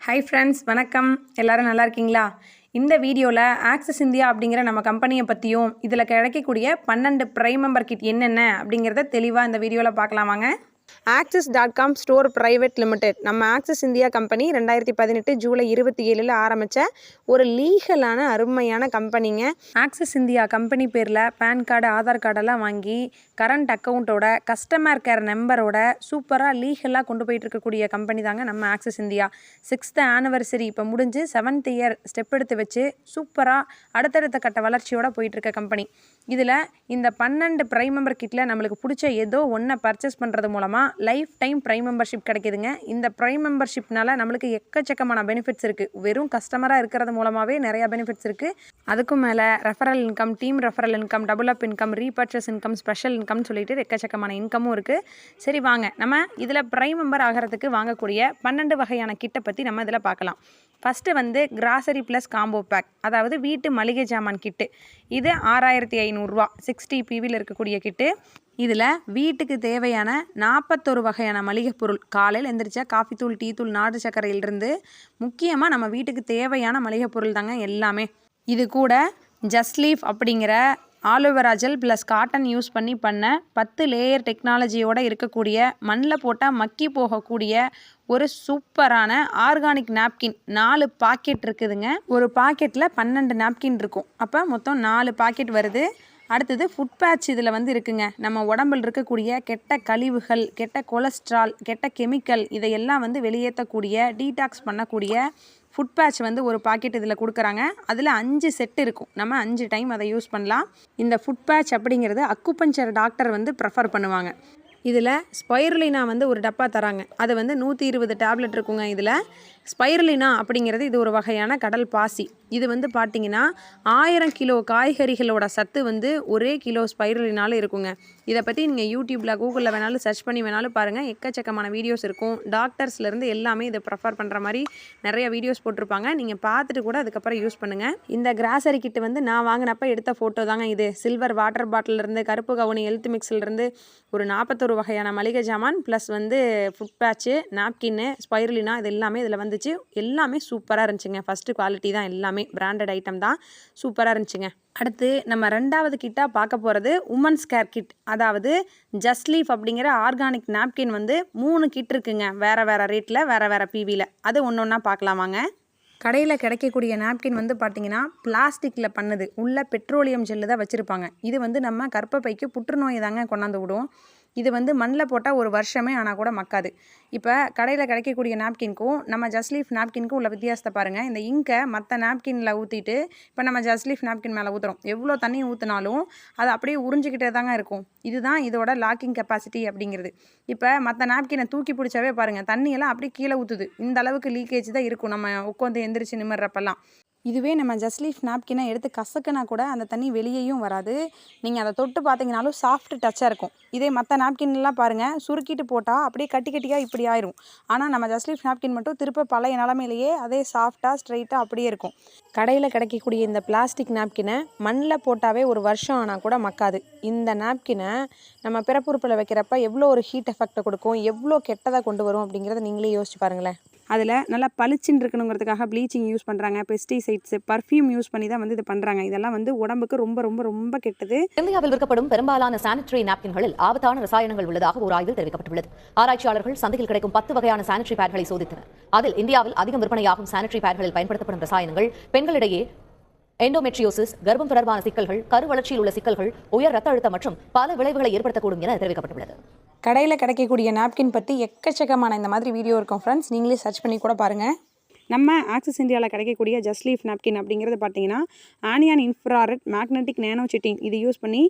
Hi friends, வணக்கம். எல்லோரும் நல்லா இருக்கீங்களா? இந்த வீடியோவில் ஆக்சிஸ் இந்தியா அப்படிங்கிற நம்ம கம்பெனியை பற்றியும் இதில் கிடைக்கக்கூடிய 12 ப்ரைம் மெம்பர் கிட் என்னென்ன அப்படிங்கிறத தெளிவாக இந்த வீடியோவில் பார்க்கலாம் வாங்க. Axis.com ஸ்டோர் பிரைவேட் லிமிடெட் நம்ம ஆக்சிஸ் இந்தியா கம்பெனி 2018 ஜூலை 27 ஆரம்பித்த ஒரு லீகலான அருமையான கம்பெனிங்க. ஆக்சிஸ் இந்தியா கம்பெனி பேரில் பேன் கார்டு, ஆதார் கார்டெல்லாம் வாங்கி கரண்ட் அக்கௌண்ட்டோட கஸ்டமர் கேர் நம்பரோட சூப்பராக லீகலாக கொண்டு போயிட்டு இருக்கக்கூடிய கம்பெனி தாங்க நம்ம ஆக்சிஸ் இந்தியா. 6th ஆனிவர்சரி இப்போ முடிஞ்சு 7th இயர் ஸ்டெப் எடுத்து வச்சு சூப்பராக அடுத்தடுத்த கட்ட வளர்ச்சியோடு போயிட்டுருக்க கம்பெனி. இதில் இந்த 12 ப்ரைம் மெம்பர் கிட்டில் நம்மளுக்கு பிடிச்ச ஏதோ ஒன்றை பர்ச்சேஸ் பண்ணுறது மூலமாக லைஃப் டைம் ப்ரைம் மெம்பர்ஷிப் கிடைக்குதுங்க. இந்த ப்ரைம் மெம்பர்ஷிப்னால நம்மளுக்கு எக்கச்சக்கமான பெனிஃபிட்ஸ் இருக்குது. வெறும் கஸ்டமராக இருக்கிறது மூலமாகவே நிறையா பெனிஃபிட்ஸ் இருக்குது. அதுக்கும் மேலே referral income, team referral income, double up income, repurchase income, special இன்கம்னு சொல்லிட்டு எக்கச்சக்கமான இன்கமும் இருக்குது. சரி வாங்க, நம்ம இதில் ப்ரைம் மெம்பர் ஆகிறதுக்கு வாங்கக்கூடிய 12 வகையான கிட்டை பற்றி நம்ம இதில் பார்க்கலாம். First grocery plus combo back, அதாவது வீட்டு மளிகை ஜாமான் கிட்டு. இது 6500 60 PVயில் இருக்கக்கூடிய கிட்டு. இதில் வீட்டுக்கு தேவையான 41 வகையான மளிகை பொருள், காலையில் எந்திரிச்சா காஃபி தூள், டீ தூள், நாட்டு சர்க்கரையிலிருந்து முக்கியமாக நம்ம வீட்டுக்கு தேவையான மளிகை பொருள் தாங்க எல்லாமே. இது கூட ஜஸ்ட் லீஃப் அப்படிங்கிற aloe vera gel plus cotton use பண்ணி பண்ண 10 லேயர் டெக்னாலஜியோடு இருக்கக்கூடிய மண்ணில் போட்டால் மக்கி போகக்கூடிய ஒரு சூப்பரான ஆர்கானிக் நாப்கின் 4 பாக்கெட் இருக்குதுங்க. ஒரு பாக்கெட்டில் 12 நாப்கின் இருக்கும். அப்போ மொத்தம் 4 பாக்கெட் வருது. அடுத்தது ஃபுட் பேட்ச் இதில் இருக்குங்க. நம்ம உடம்பில் இருக்கக்கூடிய கெட்ட கழிவுகள், கெட்ட கொலஸ்ட்ரால், கெட்ட கெமிக்கல் இதையெல்லாம் வெளியேற்றக்கூடிய, டீடாக்ஸ் பண்ணக்கூடிய ஃபுட் பேட்ச் ஒரு பாக்கெட் இதில் கொடுக்குறாங்க. அதில் 5 செட்டு இருக்கும். நம்ம 5 டைம் அதை யூஸ் பண்ணலாம். இந்த ஃபுட் பேட்ச் அப்படிங்கிறது அக்குபஞ்சர் டாக்டர் ப்ரெஃபர் பண்ணுவாங்க. இதில் ஸ்பைருலினா ஒரு டப்பா தராங்க. அது 120 டேப்லெட் இருக்குங்க. இதில் ஸ்பைருலினா அப்படிங்கிறது இது ஒரு வகையான கடல் பாசி. இது பார்த்திங்கன்னா 1000 கிலோ காய்கறிகளோட சத்து ஒரே கிலோ ஸ்பைருலினால இருக்குங்க. இதை பற்றி நீங்கள் யூடியூப்பில், கூகுளில் வேணாலும் சர்ச் பண்ணி வேணாலும் பாருங்கள். எக்கச்சக்கமான வீடியோஸ் இருக்கும். டாக்டர்ஸ்லேருந்து எல்லாமே இதை ப்ரெஃபர் பண்ணுற மாதிரி நிறைய வீடியோஸ் போட்டிருப்பாங்க. நீங்கள் பார்த்துட்டு கூட அதுக்கப்புறம் யூஸ் பண்ணுங்கள். இந்த கிராசரி கிட்டு நான் வாங்கினப்போ எடுத்த ஃபோட்டோ தாங்க இது. சில்வர் வாட்டர் பாட்டிலிருந்து, கருப்பு கவுனி ஹெல்த் மிக்ஸ்லேருந்து ஒரு 41 வகையான மளிகை ஜாமான் ப்ளஸ் ஃபுட் பேட்ச்சு, நாப்கின்னு, ஸ்பைருலினா இது எல்லாமே இதில் வந்துச்சு. எல்லாமே சூப்பராக இருந்துச்சுங்க. ஃபஸ்ட்டு குவாலிட்டி தான், எல்லாமே பிராண்டட் ஐட்டம் தான், சூப்பராக இருந்துச்சுங்க. அடுத்து நம்ம 2வது கிட்டாக பார்க்க போகிறது உமன்ஸ் கேர் கிட், அதாவது ஜஸ்ட் லீஃப் அப்படிங்கிற ஆர்கானிக் நாப்கின் 3 கிட் இருக்குங்க. வேறு வேறு ரேட்டில், வேறு வேறு PVயில். அது ஒன்று ஒன்றா பார்க்கலாமாங்க. கடையில் கிடைக்கக்கூடிய நாப்கின் பார்த்திங்கன்னா பிளாஸ்டிக்கில் பண்ணுது. உள்ள பெட்ரோலியம் ஜெல்லு தான் வச்சுருப்பாங்க. இது நம்ம கர்ப்பப்பைக்கு புற்றுநோய் தாங்க கொண்டாந்து விடும். இது மண்ணில் போட்டால் ஒரு வருஷமே ஆனால் கூட மக்காது. இப்போ கடையில் கிடைக்கக்கூடிய நாப்கின்க்கும் நம்ம ஜஸ்ட் லீஃப் நாப்கின்க்கும் உள்ள வித்தியாசத்தை பாருங்கள். இந்த இங்கை மற்ற நாப்கினில் ஊற்றிட்டு இப்போ நம்ம ஜஸ்ட் லீஃப் நாப்கின் மேலே ஊற்றுறோம். எவ்வளோ தண்ணி ஊற்றினாலும் அது அப்படியே உறிஞ்சிக்கிட்டே தாங்க இருக்கும். இதுதான் இதோட லாக்கிங் கெப்பாசிட்டி அப்படிங்கிறது. இப்போ மற்ற நாப்கினை தூக்கி பிடிச்சாவே பாருங்கள், தண்ணியெல்லாம் அப்படியே கீழே ஊற்றுது. இந்த அளவுக்கு லீக்கேஜ் தான் இருக்கும் நம்ம உட்காந்து எந்திரிச்சு நிமிடுறப்பெல்லாம். இதுவே நம்ம ஜஸ்ட் லீஃப் நாப்கினை எடுத்து கசக்குனா கூட அந்த தண்ணி வெளியேயும் வராது. நீங்கள் அதை தொட்டு பார்த்தீங்கனாலும் சாஃப்ட் டச்சாக இருக்கும். இதே மற்ற நாப்கின்லாம் பாருங்கள், சுருக்கிட்டு போட்டால் அப்படியே கட்டி கட்டியாக இப்படி ஆயிரும். ஆனால் நம்ம ஜஸ்ட் லீஃப் நாப்கின் மட்டும் திருப்ப பழைய நிலமையிலேயே அதே சாஃப்டாக ஸ்ட்ரைட்டாக அப்படியே இருக்கும். கடையில் கிடைக்கக்கூடிய இந்த பிளாஸ்டிக் நாப்கினை மண்ணில் போட்டாவே ஒரு வருஷம் ஆனால் கூட மக்காது. இந்த நாப்கினை நம்ம பிறப்புறுப்பில் வைக்கிறப்ப எவ்வளோ ஒரு ஹீட் எஃபெக்டை கொடுக்கும், எவ்வளோ கெட்டதாக கொண்டு வரும் அப்படிங்கிறத நீங்களே யோசிச்சு பாருங்களேன். அதில் நல்லா பளிச்சுன்னு இருக்கணுங்கிறதுக்காக ப்ளீச்சிங் யூஸ் பண்ணுறாங்க, பெஸ்டிசைட்ஸு, பர்ஃப்யூம் யூஸ் பண்ணி தான் இது பண்ணுறாங்க. இதெல்லாம் உடம்புக்கு ரொம்ப ரொம்ப ரொம்ப கெட்டது. இந்தியாவில் விற்கப்படும் பெரும்பாலான சானிட்டரி நாப்கின்களில் ஆபத்தான ரசாயனங்கள் உள்ளதாக ஒரு ஆய்வில் தெரிவிக்கப்பட்டுள்ளது. ஆராய்ச்சியாளர்கள் சந்தையில் கிடைக்கும் 10 வகையான சானிட்டரி பேட்களை சோதித்தனர். அதில் இந்தியாவில் அதிகம் விற்பனையாகும் சானிட்டரி பேட்களில் பயன்படுத்தப்படும் ரசாயனங்கள் பெண்களிடையே எண்டோமெட்ரியோசிஸ், கர்ப்பம் தொடர்பான சிக்கல்கள், கருவளர்ச்சியில் உள்ள சிக்கல்கள், உயர் ரத்த அழுத்தம் மற்றும் பல விளைவுகளை ஏற்படுத்தக்கூடும் என தெரிவிக்கப்பட்டுள்ளது. கடையில் கிடைக்கக்கூடிய நாப்கின் பற்றி எக்கச்சக்கமான இந்த மாதிரி வீடியோ இருக்கும் ஃப்ரெண்ட்ஸ். நீங்களே சர்ச் பண்ணி கூட பாருங்கள். நம்ம ஆக்சிஸ் இந்தியாவில் கிடைக்கக்கூடிய ஜஸ்ட் லீஃப் நாப்கின் அப்படிங்கிறது பார்த்திங்கன்னா anion infrared magnetic nano sitting இது யூஸ் பண்ணி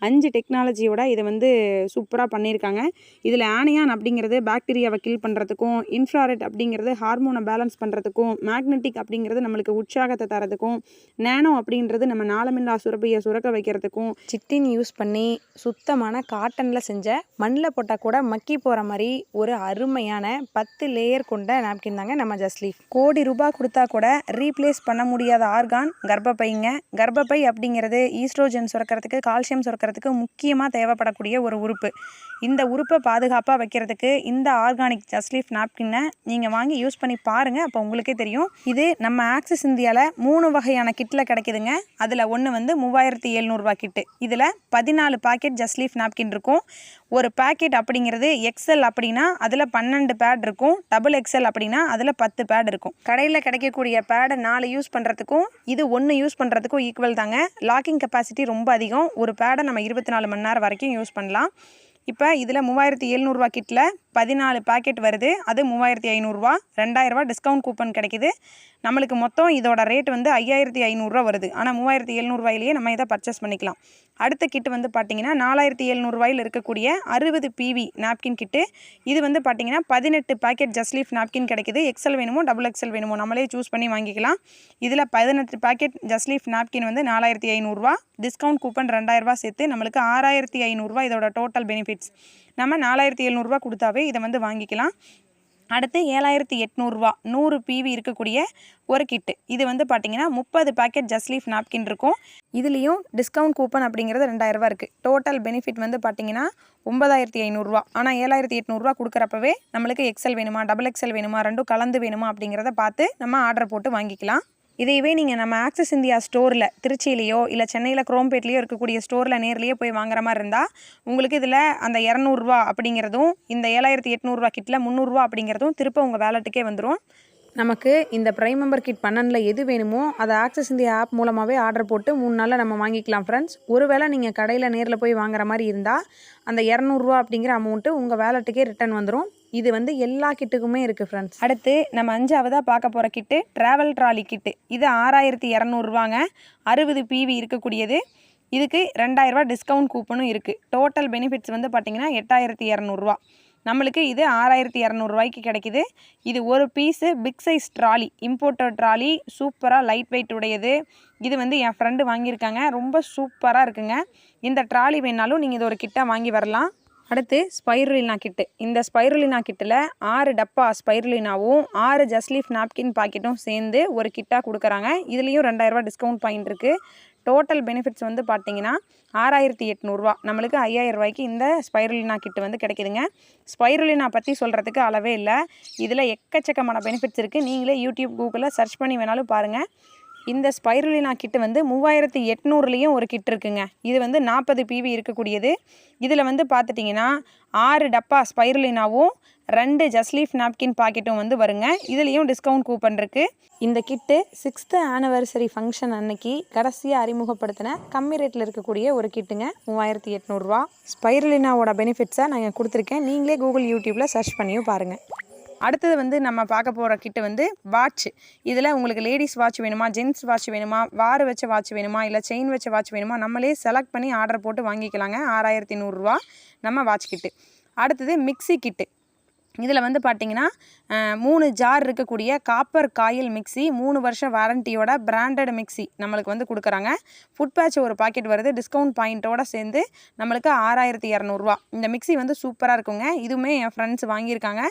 5 டெக்னாலஜியோட இதை சூப்பராக பண்ணியிருக்காங்க. இதில் ஆனியான் அப்படிங்கிறது பாக்டீரியாவை கில் பண்ணுறதுக்கும், இன்ஃப்ராரெட் அப்படிங்கிறது ஹார்மோனை பேலன்ஸ் பண்ணுறதுக்கும், மேக்னெட்டிக் அப்படிங்கிறது நம்மளுக்கு உற்சாகத்தை தரதுக்கும், நேனோ அப்படின்றது நம்ம நாளமில்லா சுரப்பியை சுரக்க வைக்கிறதுக்கும், சிட்டின் யூஸ் பண்ணி சுத்தமான காட்டனில் செஞ்ச மண்ணில் போட்டால் கூட மக்கி போகிற மாதிரி ஒரு அருமையான 10 லேயர் கொண்ட நாப்கின் தாங்க நம்ம ஜஸ்ட் லீஃப். கோடி ரூபாய் கொடுத்தா கூட ரீப்ளேஸ் பண்ண முடியாத ஆர்கான் கர்ப்பப்பைங்க. கர்ப்பப்பை அப்படிங்கிறது ஈஸ்ட்ரோஜன் சுரக்கிறதுக்கு, கால்சியம் சுரக்கிறதுக்கு முக்கியமாக தேவைப்படக்கூடிய ஒரு உறுப்பு. இந்த உறுப்பை பாதுகாப்பாக வைக்கிறதுக்கு இந்த ஆர்கானிக் ஜஸ்ட்லீஃப் நாப்கினை நீங்கள் வாங்கி யூஸ் பண்ணி பாருங்கள். அப்போ உங்களுக்கே தெரியும். இது நம்ம ஆக்சிஸ் இந்தியாவில் 3 வகையான கிட்டில் கிடைக்குதுங்க. அதில் ஒன்று வந்து 3700 கிட்டு. இதில் 14 பாக்கெட் ஜஸ்ட்லீஃப் நாப்கின் இருக்கும். ஒரு பேக்கெட் அப்படிங்கிறது எக்ஸல் அப்படின்னா அதில் 12 பேட் இருக்கும். டபுள் எக்ஸல் அப்படின்னா அதில் 10 பேட் இருக்கும். கடையில் கிடைக்கக்கூடிய பேடை 4 யூஸ் பண்ணுறதுக்கும் இது 1 யூஸ் பண்ணுறதுக்கும் ஈக்குவல் தாங்க. லாக்கிங் கெப்பாசிட்டி ரொம்ப அதிகம். ஒரு பேடை நம்ம 24 மணி நேரம் வரைக்கும் யூஸ் பண்ணலாம். இப்போ இதில் 3700 கிட்டில் 14 பாக்கெட் வருது. அது 3500, 2000 டிஸ்கவுண்ட் கூப்பன் கிடைக்குது. நம்மளுக்கு மொத்தம் இதோட ரேட் வந்து 5500 வருது. ஆனால் 3700 நம்ம இதை பர்ச்சேஸ் பண்ணிக்கலாம். அடுத்த கிட்டு வந்து பார்த்திங்கன்னா 4700 இருக்கக்கூடிய 60 PV நாப்கின் கிட்டு. இது வந்து பார்த்திங்கன்னா 18 பாக்கெட் ஜஸ்ட்லீஃப் நாப்கின் கிடைக்குது. எக்ஸல் வேணுமோ டபுள் எக்ஸல் வேணுமோ நம்மளே சூஸ் பண்ணி வாங்கிக்கலாம். இதில் 18 பாக்கெட் ஜஸ்ட்லீஃப் நாப்கின் வந்து 4500, டிஸ்கவுண்ட் கூப்பன் 2000 சேர்த்து நம்மளுக்கு 6500 இதோட டோட்டல் பெனிஃபிட்ஸ். நம்ம 4700 கொடுத்தாவே இதை வந்து வாங்கிக்கலாம். அடுத்து 7800 100 PV இருக்கக்கூடிய ஒரு கிட்டு. இது வந்து பார்த்திங்கன்னா 30 பாக்கெட் ஜஸ்ட்லீஃப் நாப்கின் இருக்கும். இதுலேயும் டிஸ்கவுண்ட் கூப்பன் அப்படிங்கிறது 2000 இருக்குது. டோட்டல் பெனிஃபிட் வந்து பார்த்திங்கன்னா 9500. ஆனால் 7800 கொடுக்குறப்பவே நம்மளுக்கு எக்ஸல் வேணுமா டபுள் எக்ஸல் வேணுமா ரெண்டும் கலந்து வேணுமா அப்படிங்கிறத பார்த்து நம்ம ஆர்டர் போட்டு வாங்கிக்கலாம். இதையவே நீங்கள் நம்ம ஆக்சிஸ் இந்தியா ஸ்டோரில் திருச்சியிலையோ இல்லை சென்னையில் குரோம்பேட்லேயோ இருக்கக்கூடிய ஸ்டோரில் நேர்லேயே போய் வாங்குற மாதிரி இருந்தால் உங்களுக்கு இதில் அந்த 200 அப்படிங்கிறதும் இந்த 7800 கிட்டில் 300 அப்படிங்கிறதும் திரும்ப உங்கள் வேலெட்டுக்கே வந்துடும். நமக்கு இந்த ப்ரைம் மெம்பர் கிட் 12 எது வேணுமோ அதை ஆக்சிஸ் இந்தியா ஆப் மூலமாகவே ஆர்டர் போட்டு 3 நாளில் நம்ம வாங்கிக்கலாம் ஃப்ரெண்ட்ஸ். ஒருவேளை நீங்கள் கடையில் நேரில் போய் வாங்குற மாதிரி இருந்தால் அந்த 200 அப்படிங்கிற அமௌண்ட்டு உங்கள் வேலெட்டுக்கே ரிட்டர்ன் வந்துடும். இது வந்து எல்லா கிட்டுக்குமே இருக்குது ஃப்ரெண்ட்ஸ். அடுத்து நம்ம 5ஆவதாக பார்க்க போகிற கிட்டு ட்ராவல் ட்ராலி கிட்டு. இது 6200 60 PV இருக்கக்கூடியது. இதுக்கு 2000 டிஸ்கவுண்ட் கூப்பனும் இருக்குது. டோட்டல் பெனிஃபிட்ஸ் வந்து பார்த்திங்கன்னா 8200. நம்மளுக்கு இது 6200 கிடைக்குது. இது ஒரு piece big size trolley, imported trolley, சூப்பராக லைட் வெயிட் உடையது. இது வந்து என் ஃப்ரெண்டு வாங்கியிருக்காங்க. ரொம்ப சூப்பராக இருக்குங்க. இந்த ட்ராலி வேணாலும் நீங்கள் இது ஒரு கிட்டாக வாங்கி வரலாம். அடுத்து ஸ்பைருலினா கிட்டு. இந்த ஸ்பைருலினா கிட்டில் 6 டப்பா ஸ்பைருலினாவும் 6 ஜஸ்ட்லீஃப் நாப்கின் பாக்கெட்டும் சேர்ந்து ஒரு கிட்டாக கொடுக்குறாங்க. இதுலேயும் 2000 டிஸ்கவுண்ட் பாயிண்ட் இருக்குது. டோட்டல் பெனிஃபிட்ஸ் வந்து பார்த்திங்கன்னா 6800. நம்மளுக்கு 5000 இந்த ஸ்பைருலினா கிட்டு வந்து கிடைக்குதுங்க. ஸ்பைருலினா பற்றி சொல்கிறதுக்கு அளவே இல்லை. இதில் எக்கச்சக்கமான பெனிஃபிட்ஸ் இருக்குது. நீங்களே யூடியூப் கூகுளில் சர்ச் பண்ணி வேணாலும் பாருங்கள். இந்த ஸ்பைருலினா கிட்டு வந்து 3800 ஒரு கிட் இருக்குங்க. இது வந்து 40 PV இருக்கக்கூடியது. இதில் வந்து பார்த்துட்டிங்கன்னா 6 டப்பா ஸ்பைருலினாவும் 2 ஜஸ்ட்லீஃப் நாப்கின் பாக்கெட்டும் வந்து வருங்க. இதுலேயும் டிஸ்கவுண்ட் கூப்பன் இருக்குது. இந்த கிட்டு 6th ஆனிவர்சரி ஃபங்க்ஷன் அன்னைக்கு கடைசியாக அறிமுகப்படுத்தின கம்மி ரேட்டில் இருக்கக்கூடிய ஒரு கிட்டுங்க. 3800. ஸ்பைருலினாவோட பெனிஃபிட்ஸை நான் கொடுத்துருக்கேன். நீங்களே கூகுள் யூடியூப்பில் சர்ச் பண்ணியும் பாருங்கள். அடுத்தது வந்து நம்ம பார்க்க போகிற கிட்டு வந்து வாட்ச். இதில் உங்களுக்கு லேடிஸ் வாட்ச் வேணுமா ஜென்ட்ஸ் வாட்ச் வேணுமா வார் வச்ச வாட்ச் வேணுமா இல்லை செயின் வச்ச வாட்ச் வேணுமா நம்மளே செலக்ட் பண்ணி ஆர்டர் போட்டு வாங்கிக்கலாங்க. 6100 நம்ம வாட்ச் கிட்டு. அடுத்தது மிக்ஸி கிட்டு. இதில் வந்து பார்த்திங்கன்னா 3 ஜார் இருக்கக்கூடிய காப்பர் காயில் மிக்ஸி, 3 வருஷம் வாரண்டியோட பிராண்டட் மிக்ஸி நம்மளுக்கு வந்து கொடுக்குறாங்க. ஃபுட் பேட்ச் ஒரு பாக்கெட் வருது. டிஸ்கவுண்ட் பாயிண்ட்டோடு சேர்ந்து நம்மளுக்கு 6200. இந்த மிக்ஸி வந்து சூப்பராக இருக்குங்க. இதுவுமே என் ஃப்ரெண்ட்ஸ் வாங்கியிருக்காங்க.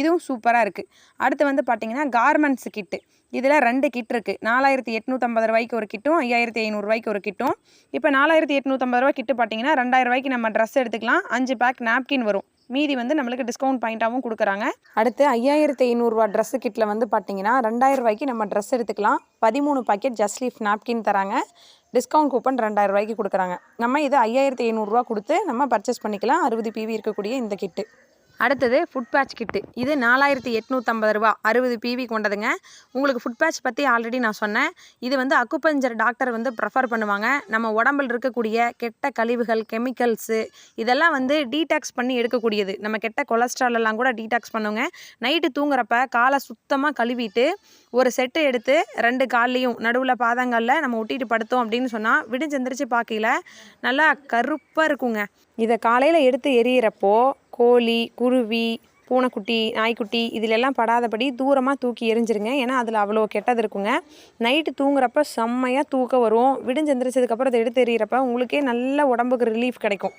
இதுவும் சூப்பராக இருக்குது. அடுத்து வந்து பார்த்திங்கன்னா கார்மெண்ட்ஸ் கிட்டு. இதில் 2 கிட் இருக்குது. 4850 ஒரு கிட்டும் 5500 ஒரு கிட்டும். இப்போ 4850 கிட்டு பார்த்திங்கன்னா 2000 நம்ம ட்ரெஸ் எடுத்துக்கலாம். 5 பேக் நாப்கின் வரும். மீதி வந்து நம்மளுக்கு டிஸ்கவுண்ட் பாயிண்ட்டாகவும் கொடுக்குறாங்க. அடுத்து 5500 ட்ரெஸ்ஸு கிட்டில் வந்து பார்த்திங்கன்னா 2000 நம்ம ட்ரெஸ் எடுத்துக்கலாம். 13 பாக்கெட் ஜஸ்ட்லீஃப் நாப்கின் தராங்க. டிஸ்கவுண்ட் கூப்பன் 2000 கொடுக்குறாங்க. நம்ம இது 5500 கொடுத்து நம்ம பர்ச்சேஸ் பண்ணிக்கலாம். 60 PV இருக்கக்கூடிய இந்த கிட்டு. அடுத்தது ஃபுட் பேட்ச் கிட்டு. இது 4850 60 PV கொண்டதுங்க. உங்களுக்கு ஃபுட் பேட்ச் பற்றி ஆல்ரெடி நான் சொன்னேன். இது வந்து அக்குபஞ்சர் டாக்டர் வந்து ப்ரெஃபர் பண்ணுவாங்க. நம்ம உடம்பில் இருக்கக்கூடிய கெட்ட கழிவுகள் கெமிக்கல்ஸு இதெல்லாம் வந்து டீடாக்ஸ் பண்ணி எடுக்கக்கூடியது. நம்ம கெட்ட கொலஸ்ட்ரால் எல்லாம் கூட டீடாக்ஸ் பண்ணுவோங்க. நைட்டு தூங்குறப்ப காலை சுத்தமாக கழுவிட்டு ஒரு செட்டு எடுத்து 2 கால்லையும் நடுவில் பாதங்களில் நம்ம ஒட்டிட்டு படுத்தோம் அப்படின்னு சொன்னால் விடிஞ்செந்திரிச்சு பார்க்கையில் நல்லா கருப்பாக இருக்குங்க. இதை காலையில் எடுத்து எரியிறப்போ கோழி குருவி பூனைக்குட்டி நாய்க்குட்டி இதிலெல்லாம் படாதபடி தூரமாக தூக்கி எரிஞ்சிருங்க. ஏன்னா அதில் அவ்வளோ கெட்டது இருக்குங்க. நைட்டு தூங்குறப்ப செம்மையாக தூக்கம் வரும். விடிஞ்செந்திரிச்சதுக்கப்புறம் அதை எடுத்து எறிகிறப்ப உங்களுக்கே நல்ல உடம்புக்கு ரிலீஃப் கிடைக்கும்.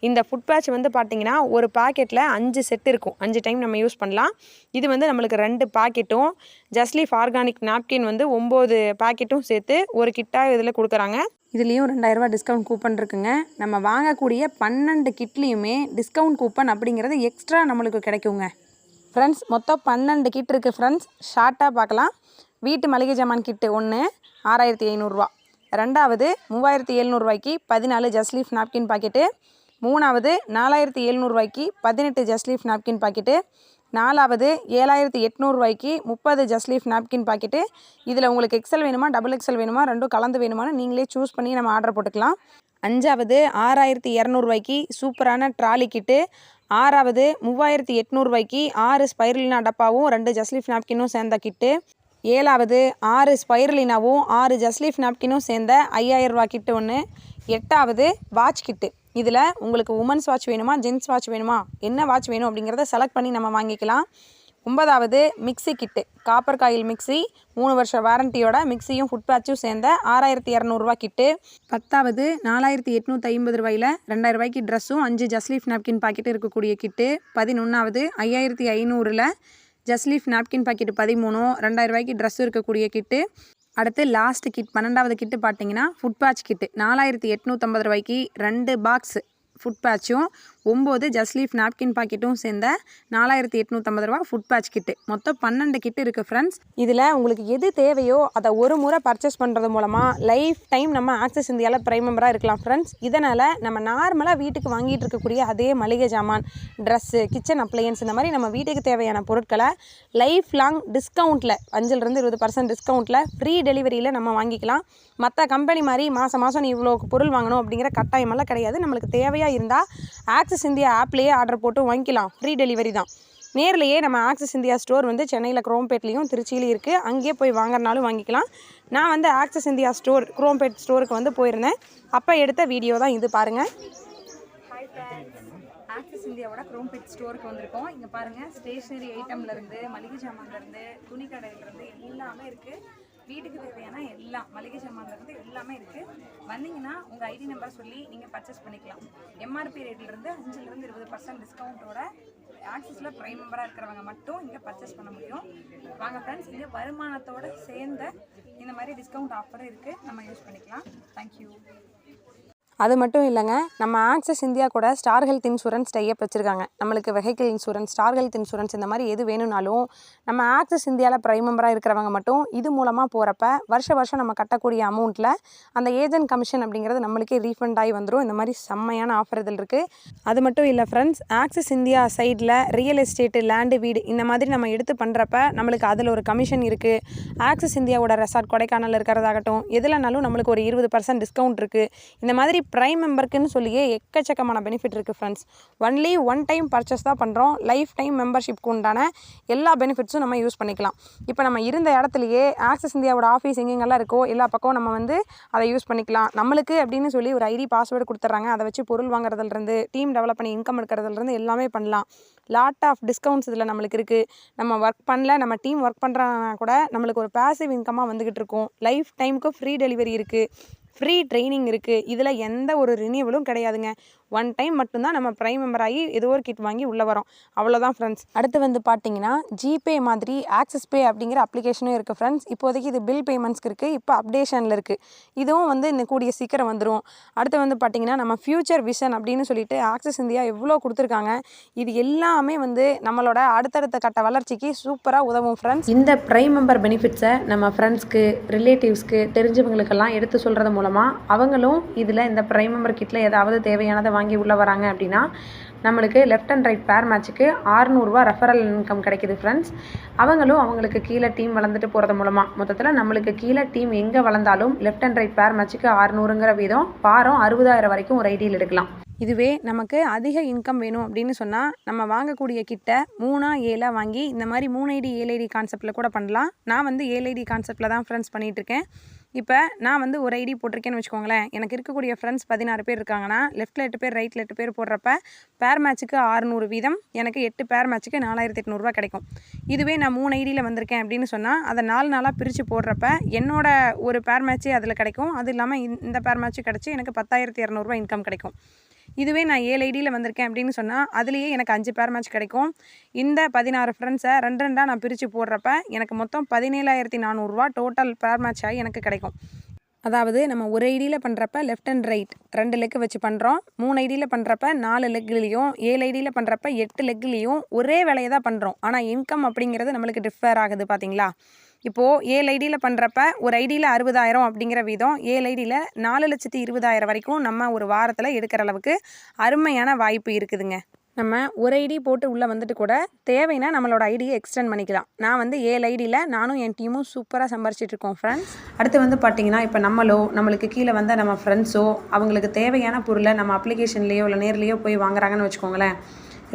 இந்த ஃபுட் பேட்ச் வந்து பார்த்திங்கன்னா ஒரு பாக்கெட்டில் 5 செட் இருக்கும், 5 டைம் நம்ம யூஸ் பண்ணலாம். இது வந்து நம்மளுக்கு 2 பாக்கெட்டும் ஜஸ்ட்லீஃப் ஆர்கானிக் நாப்கின் வந்து 9 பாக்கெட்டும் சேர்த்து ஒரு கிட்டாக இதில் கொடுக்குறாங்க. இதுலேயும் 2000 ரூபா டிஸ்கவுண்ட் கூப்பன் இருக்குங்க. நம்ம வாங்கக்கூடிய 12 கிட்லேயுமே டிஸ்கவுண்ட் கூப்பன் அப்படிங்கிறது எக்ஸ்ட்ரா நம்மளுக்கு கிடைக்குங்க. ஃப்ரெண்ட்ஸ் மொத்தம் 12 கிட் இருக்குது ஃப்ரெண்ட்ஸ். ஷார்ட்டாக பார்க்கலாம். வீட்டு மளிகை ஜாமான் கிட்டு ஒன்று 6500 ரூபா. ரெண்டாவது 3700 ரூபாய்க்கு 14 ஜஸ்ட்லீஃப் நாப்கின் பாக்கெட்டு. மூணாவது 4700 ரூபாய்க்கு 18 ஜஸ்ட்லீஃப் நாப்கின் பாக்கெட்டு. நாலாவது 7800 ரூபாய்க்கு 30 ஜஸ்ட்லீஃப் நாப்கின் பாக்கெட்டு. இதில் உங்களுக்கு எக்ஸல் வேணுமா டபுள் எக்ஸல் வேணுமா ரெண்டும் கலந்து வேணுமான்னு நீங்களே சூஸ் பண்ணி நம்ம ஆர்டர் போட்டுக்கலாம். அஞ்சாவது 6200 ரூபாய்க்கு சூப்பரான ட்ராலி கிட்டு. ஆறாவது 3800 ரூபாய்க்கு 6 ஸ்பைருலினா டப்பாவும் 2 ஜஸ்ட்லீஃப் நாப்கினும் சேர்ந்த கிட்டு. ஏழாவது 6 ஸ்பைருலினாவும் 6 ஜஸ்ட்லீஃப் நாப்கினும் சேர்ந்த 5000 ரூபா கிட்டு ஒன்று. எட்டாவது வாட்ச் கிட்டு. இதில் உங்களுக்கு உமன்ஸ் வாட்ச் வேணுமா ஜென்ஸ் வாட்ச் வேணுமா என்ன வாட்ச் வேணும் அப்படிங்கிறத செலக்ட் பண்ணி நம்ம வாங்கிக்கலாம். 9வது மிக்ஸி கிட்டு. காப்பர் காயில் மிக்ஸி 3 வருஷ வாரண்டியோட மிக்ஸியும் ஃபுட் பேட்சும் சேர்ந்த 6200 ரூபா கிட்டு. 10வது 4850 ரூபாயில் 2000 ரூபாய்க்கு ட்ரெஸ்ஸும் 5 ஜஸ்ட்லீஃப் நாப்கின் பாக்கெட்டு இருக்கக்கூடிய கிட்டு. 11வது 5500ல் ஜஸ்ட்லீஃப் நாப்கின் பாக்கெட்டு 13 2000 ரூபாய்க்கு ட்ரெஸ்ஸு இருக்கக்கூடிய கிட்டு. அடுத்து லாஸ்ட் கிட் 12வது கிட்டு பார்த்தீங்கன்னா ஃபுட் பேட்ச் கிட்டு 4850 ரூபாய்க்கு 2 பாக்ஸ் ஃபுட் பேட்சும் 9 ஜஸ்ட்லீஃப் நாப்கின் பாக்கெட்டும் சேர்ந்த 4850 ரூபா ஃபுட் பேட்ச் கிட்டு. மொத்தம் 12 கிட்டு இருக்குது ஃப்ரெண்ட்ஸ். இதில் உங்களுக்கு எது தேவையோ அதை ஒரு முறை பர்ச்சேஸ் பண்ணுறது மூலமாக லைஃப் டைம் நம்ம ஆக்சஸ் இந்தியாவில் பிரைம் மெம்பராக இருக்கலாம் ஃப்ரெண்ட்ஸ். இதனால் நம்ம நார்மலாக வீட்டுக்கு வாங்கிட்டு இருக்கக்கூடிய அதே மளிகை ஜாமான் ட்ரெஸ்ஸு கிச்சன் அப்ளையன்ஸ் இந்த மாதிரி நம்ம வீட்டுக்கு தேவையான பொருட்களை லைஃப் லாங் டிஸ்கவுண்ட்டில் 5லேருந்து 20% டிஸ்கவுண்ட்டில் ஃப்ரீ டெலிவரியில் நம்ம வாங்கிக்கலாம். மற்ற கம்பெனி மாதிரி மாதம் நீ இவ்வளோ பொருள் வாங்கணும் அப்படிங்கிற கட்டாயமெல்லாம் கிடையாது. நம்மளுக்கு தேவையாக இருந்தால் ஆக்சஸ் இந்தியா ஆப்லேயே ஆர்டர் போட்டு வாங்கிக்கலாம். ஃப்ரீ டெலிவரி தான். நேர்லேயே நம்ம ஆக்சஸ் இந்தியா ஸ்டோர் வந்து சென்னையில் குரோம்பேட்லேயும் திருச்சியிலையும் இருக்குது. அங்கேயே போய் வாங்குறனாலும் வாங்கிக்கலாம். நான் வந்து ஆக்சஸ் இந்தியா ஸ்டோர் குரோம்பேட் ஸ்டோருக்கு வந்து போயிருந்தேன். அப்போ எடுத்த வீடியோ தான் இது பாருங்கள். ஹாய் ஃப்ரெண்ட்ஸ், ஆக்சஸ் இந்தியாவோட குரோம்பேட் ஸ்டோருக்கு வந்திருக்கோம். இங்கே பாருங்கள், ஸ்டேஷ்னரி ஐட்டம்லேருந்து மளிகை ஜாமான்லேருந்து துணி கடையிலேருந்து எல்லாமே இருக்குது. வீட்டுக்கு தேவையான எல்லா மளிகை ஜாமான்லேருந்து எல்லாமே இருக்குது. வந்தீங்கன்னா உங்கள் ஐடி நம்பர் சொல்லி நீங்கள் பர்ச்சேஸ் பண்ணிக்கலாம். எம்ஆர்பி ரேட்லேருந்து 5லேருந்து 20% டிஸ்கவுண்ட்டோட ஆக்சஸில் பிரைம் மெம்பராக இருக்கிறவங்க மட்டும் இங்கே பர்ச்சேஸ் பண்ண முடியும். வாங்க ஃப்ரெண்ட்ஸ், இங்கே வருமானத்தோடு சேர்ந்த இந்த மாதிரி டிஸ்கவுண்ட் ஆஃபர் இருக்குது, நம்ம யூஸ் பண்ணிக்கலாம். தேங்க்யூ. அது மட்டும் இல்லைங்க, நம்ம ஆக்சஸ் இந்தியா கூட ஸ்டார் ஹெல்த் இன்சூரன்ஸ் டைப் வச்சுருக்காங்க. நம்மளுக்கு vehicle insurance, star health insurance இந்த மாதிரி எது வேணும்னாலும் நம்ம ஆக்சஸ் இந்தியாவில் பிரைம் மெம்பராக இருக்கிறவங்க மட்டும் இது மூலமாக போகிறப்ப வருஷம் நம்ம கட்டக்கூடிய அமௌண்ட்டில் அந்த ஏஜென்ட் கமிஷன் அப்படிங்கிறது நம்மளுக்கே ரீஃபண்ட் ஆகி வந்துடும். இந்த மாதிரி செம்மையான ஆஃபர் இதில் இருக்குது. அது மட்டும் இல்லை ஃப்ரெண்ட்ஸ், ஆக்சஸ் இந்தியா சைடில் ரியல் எஸ்டேட்டு, லேண்டு, வீடு இந்த மாதிரி நம்ம எடுத்து பண்ணுறப்ப நம்மளுக்கு அதில் ஒரு கமிஷன் இருக்குது. ஆக்சஸ் இந்தியாவோட ரெசார்ட் கொடைக்கானல் இருக்கிறதாகட்டும் எதுலனாலும் நம்மளுக்கு ஒரு 20% டிஸ்கவுண்ட் இருக்குது. இந்த மாதிரி பிரைம் மெம்பருக்குன்னு சொல்லியே எக்கச்சக்கமான பெனிஃபிட் இருக்குது friends. Only one time purchase தான் பண்ணுறோம். லைஃப் டைம் மெம்பர்ஷிப்க்கு உண்டான எல்லா பெனிஃபிட்ஸும் நம்ம யூஸ் பண்ணிக்கலாம். இப்போ நம்ம இருந்த இடத்துலையே ஆக்சஸ் இந்தியாவோட ஆஃபீஸ் எங்கெங்கெல்லாம் இருக்கோ எல்லா பக்கம் நம்ம வந்து அதை யூஸ் பண்ணிக்கலாம். நம்மளுக்கு அப்படின்னு சொல்லி ஒரு ஐடி பாஸ்வேர்டு கொடுத்துட்றாங்க. அதை வச்சு பொருள் வாங்குறதுலேருந்து டீம் டெவலப் பண்ணி இன்கம் எடுக்கிறதுலேருந்து எல்லாமே பண்ணலாம். லாட் ஆஃப் டிஸ்கவுண்ட்ஸ் இதில் நம்மளுக்கு இருக்குது. நம்ம ஒர்க் பண்ணல, நம்ம டீம் ஒர்க் பண்ணுறாங்கன்னா கூட நம்மளுக்கு ஒரு பேசிவ் இன்கமாக வந்துக்கிட்டு இருக்கும். லைஃப் டைமுக்கு ஃப்ரீ டெலிவரி இருக்குது, ஃப்ரீ ட்ரைனிங் இருக்குது. இதில் எந்த ஒரு ரினியூவலும் கிடையாதுங்க. ஒன் டைம் மட்டும்தான் நம்ம பிரைம் மெம்பர் ஆகி ஏதோ ஒரு கிட் வாங்கி உள்ளே வரோம். அவ்வளோதான் ஃப்ரெண்ட்ஸ். அடுத்து வந்து பார்த்தீங்கன்னா ஜிபே மாதிரி ஆக்சஸ் பே அப்படிங்கிற அப்ளிகேஷனும் இருக்குது ஃப்ரெண்ட்ஸ். இப்போதைக்கு இது பில் பேமெண்ட்ஸ்க்கு இருக்குது. இப்போ அப்டேஷனில் இருக்குது. இதுவும் வந்து இந்த கூடிய சீக்கிரம் வந்துடும். அடுத்து வந்து பார்த்தீங்கன்னா நம்ம ஃப்யூச்சர் விஷன் அப்படின்னு சொல்லிட்டு ஆக்சஸ் இந்தியா எவ்வளோ கொடுத்துருக்காங்க. இது எல்லாமே வந்து நம்மளோட அடுத்தடுத்த கட்ட வளர்ச்சிக்கு சூப்பராக உதவும் ஃப்ரெண்ட்ஸ். இந்த பிரைம் மெம்பர் பெனிஃபிட்ஸை நம்ம ஃப்ரெண்ட்ஸ்க்கு, ரிலேட்டிவ்ஸ்க்கு, தெரிஞ்சவங்களுக்கெல்லாம் எடுத்து சொல்கிறது மூலமாக அவங்களும் இதில் இந்த பிரைம் மெம்பர் கிட்டில் ஏதாவது தேவையானதை வாங்கி உள்ளே வராங்க அப்படின்னா நம்மளுக்கு லெஃப்ட் அண்ட் ரைட் பேர் மேட்ச்சுக்கு 600 ரூபா ரெஃபரல் இன்கம் கிடைக்குது ஃப்ரெண்ட்ஸ். அவங்களும் அவங்களுக்கு கீழே டீம் வளர்ந்துட்டு போகிறது மூலமாக மொத்தத்தில் நம்மளுக்கு கீழே டீம் எங்கே வளர்ந்தாலும் லெஃப்ட் அண்ட் ரைட் பேர் மேட்ச்சுக்கு 600ங்கிற வீதம் வாரம் 60,000 வரைக்கும் ஒரு ஐடியில் எடுக்கலாம். இதுவே நமக்கு அதிக இன்கம் வேணும் அப்படின்னு சொன்னால் நம்ம வாங்கக்கூடிய கிட்ட 3 7 வாங்கி இந்த மாதிரி 3 ஐடி 7 ஐடி கான்செப்டில் கூட பண்ணலாம். நான் வந்து 7 ஐடி கான்செப்டில் தான் ஃப்ரெண்ட்ஸ் பண்ணிகிட்ருக்கேன். இப்போ நான் வந்து ஒரு ஐடி போட்டிருக்கேன்னு வச்சுக்கோங்களேன். எனக்கு இருக்கக்கூடிய ஃப்ரெண்ட்ஸ் 16 பேர் இருக்காங்கன்னா லெஃப்ட்டில் 8 பேர் ரைட்டில் 8 பேர் போடுறப்ப பேர் மேட்ச்சுக்கு 600 வீதம் எனக்கு 8 பேர் மேட்ச்சுக்கு 4800 ரூபா கிடைக்கும். இதுவே நான் 3 ஐடியில் வந்திருக்கேன் அப்படின்னு சொன்னால் அதை 4 நாளாக பிரித்து போடுறப்ப என்னோட ஒரு பேர் மேட்ச்சே அதில் கிடைக்கும். அது இல்லாமல் இந்த பேர் மேட்ச்சும் கிடச்சி எனக்கு 10,200 ரூபா இன்கம் கிடைக்கும். இதுவே நான் 7 ஐடியில் வந்திருக்கேன் அப்படின்னு சொன்னால் அதுலேயே எனக்கு 5 பேர் மேட்ச் கிடைக்கும். இந்த 16 ஃப்ரெண்ட்ஸை 2 நான் பிரித்து போடுறப்ப எனக்கு மொத்தம் 17,400 ரூபா டோட்டல் பேர் மேட்ச் ஆகி எனக்கு கிடைக்கும். அதாவது நம்ம ஒரு ஐடியில் பண்ணுறப்ப லெஃப்ட் அண்ட் ரைட் 2 லெக் வச்சு பண்ணுறோம். 3 ஐடியில் பண்ணுறப்ப 4 லெக்லேயும் 7 ஐடியில் பண்ணுறப்ப 8 லெக்லேயும் ஒரே வேலையை தான் பண்ணுறோம். ஆனால் இன்கம் அப்படிங்கிறது நம்மளுக்கு டிஃபர் ஆகுது பார்த்தீங்களா. இப்போது 7 ஐடியில் பண்ணுறப்ப ஒரு ஐடியில் 60,000 அப்படிங்கிற வீதம் 7 ஐடியில் 4,20,000 வரைக்கும் நம்ம ஒரு வாரத்தில் எடுக்கிற அளவுக்கு அருமையான வாய்ப்பு இருக்குதுங்க. நம்ம ஒரு ஐடி போட்டு உள்ளே வந்துட்டு கூட தேவைன்னா நம்மளோட ஐடியை எக்ஸ்டெண்ட் பண்ணிக்கலாம். நான் வந்து 7 ஐடியில் நானும் என் டீமும் சூப்பராக சம்பாரிச்சிட்ருக்கோம் ஃப்ரெண்ட்ஸ். அடுத்து வந்து பார்த்திங்கன்னா இப்போ நம்மளுக்கு கீழே வந்த நம்ம ஃப்ரெண்ட்ஸோ அவங்களுக்கு தேவையான பொருளை நம்ம அப்ளிகேஷன்லேயோ இல்லை நேர்லேயோ போய் வாங்குறாங்கன்னு வச்சுக்கோங்களேன்.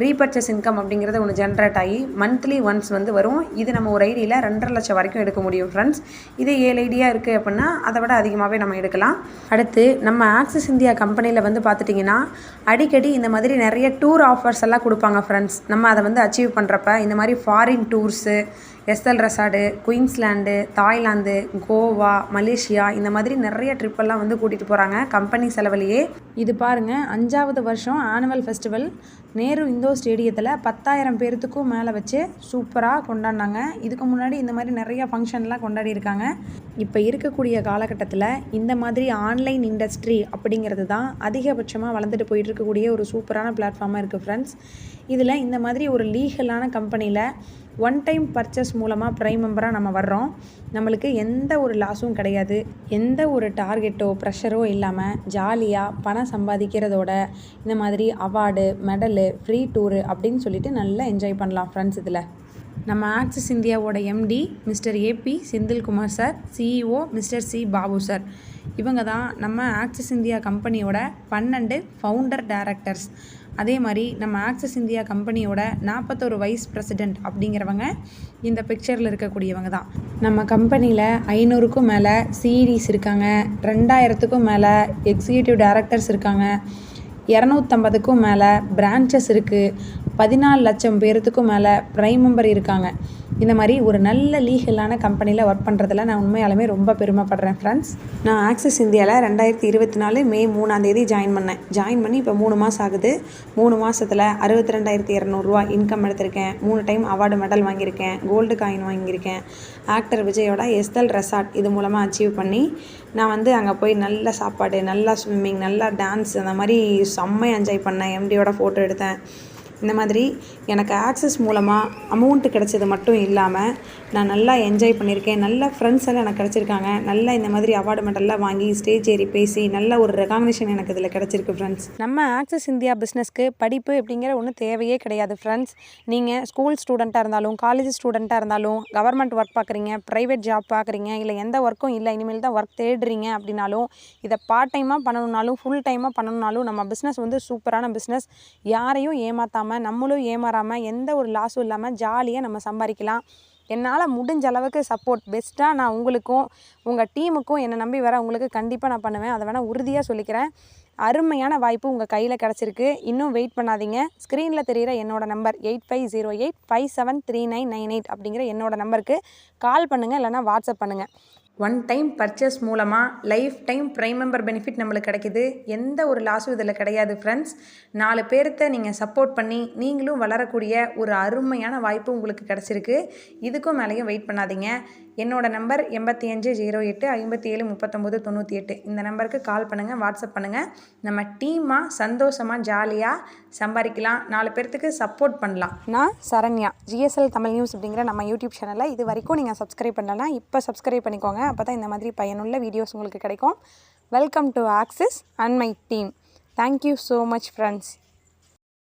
ரீபர்ச்சேஸ் இன்கம் அப்படிங்கிறது ஒன்று ஜென்ரேட் ஆகி மந்த்லி ஒன்ஸ் வந்து வரும். இது நம்ம ஒரு ஐடியில் 2.5 லட்சம் வரைக்கும் எடுக்க முடியும் ஃப்ரெண்ட்ஸ். இதே 7 ஐடியாக இருக்குது அப்படின்னா அதை விட அதிகமாகவே நம்ம எடுக்கலாம். அடுத்து நம்ம ஆக்சிஸ் இந்தியா கம்பெனியில் வந்து பார்த்துட்டிங்கன்னா அடிக்கடி இந்த மாதிரி நிறைய டூர் ஆஃபர்ஸ் எல்லாம் கொடுப்பாங்க ஃப்ரெண்ட்ஸ். நம்ம அதை வந்து அச்சீவ் பண்ணுறப்ப இந்த மாதிரி foreign tours, SL resort, Queensland, Thailand, Goa, Malaysia இந்த மாதிரி நிறைய ட்ரிப்பெல்லாம் வந்து கூட்டிகிட்டு போகிறாங்க கம்பெனி செலவுலையே. இது பாருங்கள் 5வது வருஷம் ஆனுவல் ஃபெஸ்டிவல் நேரு இண்டோர் ஸ்டேடியத்தில் 10,000 பேர்த்துக்கும் மேலே வச்சு சூப்பராக கொண்டாடினாங்க. இதுக்கு முன்னாடி இந்த மாதிரி நிறைய ஃபங்க்ஷன்லாம் கொண்டாடி இருக்காங்க. இப்போ இருக்கக்கூடிய காலகட்டத்தில் இந்த மாதிரி ஆன்லைன் இண்டஸ்ட்ரி அப்படிங்கிறது தான் அதிகபட்சமாக வளர்ந்துட்டு போயிட்டு இருக்கக்கூடிய ஒரு சூப்பரான பிளாட்ஃபார்மாக இருக்குது ஃப்ரெண்ட்ஸ். இதில் இந்த மாதிரி ஒரு லீகலான கம்பெனியில் ஒன் டைம் பர்ச்சேஸ் மூலமாக ப்ரைம் மெம்பராக நம்ம வர்றோம். நம்மளுக்கு எந்த ஒரு லாஸும் கிடையாது. எந்த ஒரு டார்கெட்டோ ப்ரெஷரோ இல்லாமல் ஜாலியாக பணம் சம்பாதிக்கிறதோட இந்த மாதிரி அவார்டு, மெடலு, ஃப்ரீ டூரு அப்படின்னு சொல்லிட்டு நல்லா என்ஜாய் பண்ணலாம் ஃப்ரெண்ட்ஸ். இதில் நம்ம ஆக்சிஸ் இந்தியாவோட MD mister AB Senthilkumar sir, CEO mister C Babu sir, இவங்க தான் நம்ம ஆக்சிஸ் இந்தியா கம்பெனியோட 12 ஃபவுண்டர் டைரக்டர்ஸ். அதே மாதிரி நம்ம ஆக்சிஸ் இந்தியா கம்பெனியோட 41 வைஸ் பிரசிடெண்ட் அப்படிங்கிறவங்க இந்த பிக்சரில் இருக்கக்கூடியவங்க தான். நம்ம கம்பெனியில் 500க்கும் மேலே சிஇடிஸ் இருக்காங்க, 2000க்கும் மேலே எக்ஸிக்யூட்டிவ் டைரக்டர்ஸ் இருக்காங்க, 250க்கும் மேலே பிரான்ச்சஸ் இருக்குது, 14 லட்சம் பேர்த்துக்கும் மேலே ப்ரைம் மெம்பர் இருக்காங்க. இந்த மாதிரி ஒரு நல்ல லீகலான கம்பெனியில் ஒர்க் பண்ணுறதுல நான் உண்மையாலுமே ரொம்ப பெருமைப்படுறேன் ஃப்ரெண்ட்ஸ். நான் ஆக்சிஸ் இந்தியாவில் 2024 மே 3ஆம் தேதி ஜாயின் பண்ணி இப்போ 3 மாதம் ஆகுது. 3 மாதத்தில் 62,200 ரூபா இன்கம் எடுத்திருக்கேன். 3 டைம் அவார்டு மெடல் வாங்கியிருக்கேன், கோல்டு காயின் வாங்கியிருக்கேன். ஆக்டர் விஜயோட எஸ்எல் ரெசார்ட் இது மூலமாக அச்சீவ் பண்ணி நான் வந்து அங்கே போய் நல்ல சாப்பாடு, நல்லா ஸ்விம்மிங், நல்லா டான்ஸ், அந்த மாதிரி செம்மையாக என்ஜாய் பண்ணேன். எம்டியோட ஃபோட்டோ எடுத்தேன். இந்த மாதிரி எனக்கு ஆக்சஸ் மூலமாக அமௌண்ட்டு கிடச்சது மட்டும் இல்லாமல் நான் நல்லா என்ஜாய் பண்ணியிருக்கேன். நல்ல ஃப்ரெண்ட்ஸ் எல்லாம் எனக்கு கிடச்சிருக்காங்க. நல்லா இந்த மாதிரி அவார்டு மெடல்லாம் வாங்கி ஸ்டேஜ் ஏறி பேசி நல்ல ஒரு ரெகாக்னிஷன் எனக்கு இதில் கிடச்சிருக்கு ஃப்ரெண்ட்ஸ். நம்ம ஆக்சிஸ் இந்தியா பிஸ்னஸ்க்கு படிப்பு அப்படிங்கிற ஒன்றும் தேவையே கிடையாது ஃப்ரெண்ட்ஸ். நீங்கள் ஸ்கூல் ஸ்டூடெண்ட்டாக இருந்தாலும், காலேஜ் ஸ்டூடெண்ட்டாக இருந்தாலும், கவர்மெண்ட் ஒர்க் பார்க்குறீங்க, ப்ரைவேட் ஜாப் பார்க்குறீங்க, இல்லை எந்த ஒர்க்கும் இல்லை இனிமேல் தான் ஒர்க் தேடுறீங்க அப்படின்னாலும், இதை பார்ட் டைமாக பண்ணணுன்னாலும் ஃபுல் டைமாக பண்ணணுன்னாலும் நம்ம பிஸ்னஸ் வந்து சூப்பரான பிஸ்னஸ். யாரையும் ஏமாற்றாமல் நம்மளும் ஏமாறாமல் எந்த ஒரு லாஸும் இல்லாமல் ஜாலியாக நம்ம சம்பாதிக்கலாம். என்னால் முடிஞ்ச அளவுக்கு சப்போர்ட் பெஸ்ட்டாக நான் உங்களுக்கும் உங்கள் டீமுக்கும் என்னை நம்பி வர உங்களுக்கு கண்டிப்பாக நான் பண்ணுவேன். அதை வேணால் உறுதியாக சொல்லிக்கிறேன். அருமையான வாய்ப்பு உங்கள் கையில் கிடச்சிருக்கு. இன்னும் வெயிட் பண்ணாதீங்க. ஸ்க்ரீனில் தெரிகிற என்னோட நம்பர் 8508573998 அப்படிங்கிற என்னோட நம்பருக்கு கால் பண்ணுங்கள், இல்லைனா வாட்ஸ்அப் பண்ணுங்கள். ஒன் டைம் பர்ச்சேஸ் மூலமாக life time prime member benefit நம்மளுக்கு கிடைக்கிது. எந்த ஒரு லாஸும் இதில் கிடையாது ஃப்ரெண்ட்ஸ். 4 பேர்த்த நீங்கள் சப்போர்ட் பண்ணி நீங்களும் வளரக்கூடிய ஒரு அருமையான வாய்ப்பு உங்களுக்கு கிடச்சிருக்கு. இதுக்கும் மேலேயும் வெயிட் பண்ணாதீங்க. என்னோட நம்பர் 8508573998. இந்த நம்பருக்கு கால் பண்ணுங்கள், வாட்ஸ்அப் பண்ணுங்கள். நம்ம டீமாக சந்தோஷமாக ஜாலியாக சம்பாதிக்கலாம். 4 பேர்த்துக்கு சப்போர்ட் பண்ணலாம். நான் சரண்யா, ஜிஎஸ்எல் தமிழ் நியூஸ் அப்படிங்கிற நம்ம யூடியூப் சேனலில் இது வரைக்கும் நீங்கள் சப்ஸ்கிரைப் பண்ணலன்னா இப்போ சப்ஸ்கிரைப் பண்ணிக்கோங்க. அப்போ தான் இந்த மாதிரி பயனுள்ள வீடியோஸ் உங்களுக்கு கிடைக்கும். Welcome to axis and my team. Thank you so much friends.